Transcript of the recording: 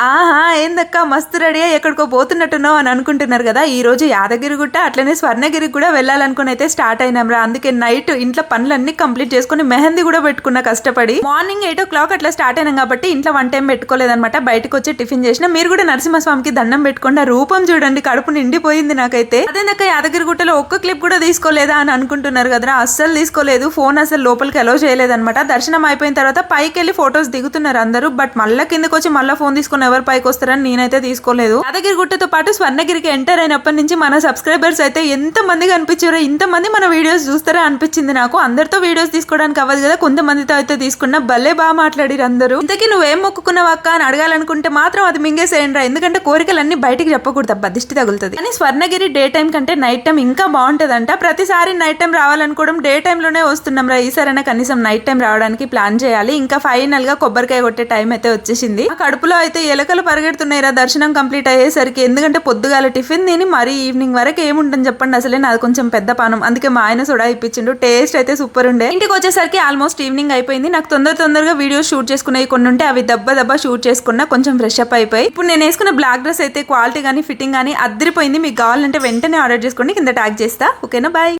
ఆహా ఏందక్క మస్తు రెడీ అయ్యి ఎక్కడికో పోతున్నట్టున్నావు అని అనుకుంటున్నారు కదా. ఈ రోజు యాదగిరిగుట్ట అట్లనే స్వర్ణగిరికి కూడా వెళ్ళాలనుకుని అయితే స్టార్ట్ అయినాం రా. అందుకే నైట్ ఇంట్లో పనులన్నీ కంప్లీట్ చేసుకుని మెహందీ కూడా పెట్టుకున్నా కష్టపడి. మార్నింగ్ 8 o'clock అట్లా స్టార్ట్ అయినాం కాబట్టి ఇంట్లో వన్ టైం పెట్టుకోలేదన్నమాట. బయటకు వచ్చి టిఫిన్ చేసిన. మీరు కూడా నరసింహస్వామికి దండం పెట్టుకోండి. రూపం చూడండి, కడుపు నిండిపోయింది నాకైతే. అదేందక్క యాదగిరిగుట్టలో ఒక్క క్లిప్ కూడా తీసుకోలేదా అని అనుకుంటున్నారు కదరా. అస్సలు తీసుకోలేదు. ఫోన్ అసలు లోపలికి అలో చేయలేదన్నమాట. దర్శనం అయిపోయిన తర్వాత పైకి వెళ్ళి ఫొటోస్ దిగుతున్నారు అందరూ. బట్ మళ్ళీ కిందకి వచ్చి మళ్ళీ ఫోన్ తీసుకుని ఎవరు పైకి వస్తారని నేనైతే తీసుకోలేదు. యాదగిరిగుట్టతో పాటు స్వర్ణగిరికి ఎంటర్ అయినప్పటి నుంచి మన సబ్స్క్రైబర్స్ అయితే ఎంత మంది కనిపించారో, ఇంతమంది మన వీడియోస్ చూస్తారా అనిపించింది నాకు. అందరితో వీడియోస్ తీసుకోవడానికి అవ్వదు కదా, కొంతమందితో అయితే తీసుకున్నా. భలే బాగా మాట్లాడిరు అందరూ. ఇంతకీ నువ్వేం మొక్కుకున్నావు అక్క అని అడగాలనుకుంటే మాత్రం అది మింగేసేయండి రా. ఎందుకంటే కోరికలన్నీ బయటికి చెప్పకూడదు, అబ్బా దిష్టి తగులుతుంది. కానీ స్వర్ణగిరి డే టైం కంటే నైట్ టైం ఇంకా బాగుంటదంట. ప్రతిసారి నైట్ టైం రావాలనుకోవడం డే టైం లోనే వస్తున్నాం రా. ఈసారైనా కనీసం నైట్ టైం రావడానికి ప్లాన్ చేయాలి. ఇంకా ఫైనల్ గా కొబ్బరికాయ కొట్టే టైం అయితే వచ్చేసింది. ఆ కడుపులో అయితే ఎలకలు పరిగెడుతున్నాయి రా దర్శనం కంప్లీట్ అయ్యేసరికి. ఎందుకంటే పొద్దుగాల టిఫిన్ తిని మరి ఈవినింగ్ వరకు ఏముంటుంది చెప్పండి. అసలే నాది కొంచెం పెద్ద పానం, అందుకే మా ఆయన సోడా ఇప్పించిండు. టేస్ట్ అయితే సూపర్ ఉండే. ఇంటికి వచ్చేసరికి ఆల్మోస్ట్ ఈవినింగ్ అయిపోయింది. నాకు తొందరగా వీడియోస్ షూట్ చేసుకునేవి కొన్ని ఉంటే అవి దబ్బా షూట్ చేసుకున్నా. కొంచెం ఫ్రెష్ అప్ అయిపోయి ఇప్పుడు నేను వేసుకున్న బ్లాక్ డ్రెస్ అయితే క్వాలిటీ కానీ ఫిట్టింగ్ కానీ అద్దరిపోయింది. మీకు కావాలంటే వెంటనే ఆర్డర్ చేసుకోండి, కింద ట్యాగ్ చేస్తా. ఓకేనా, బాయ్.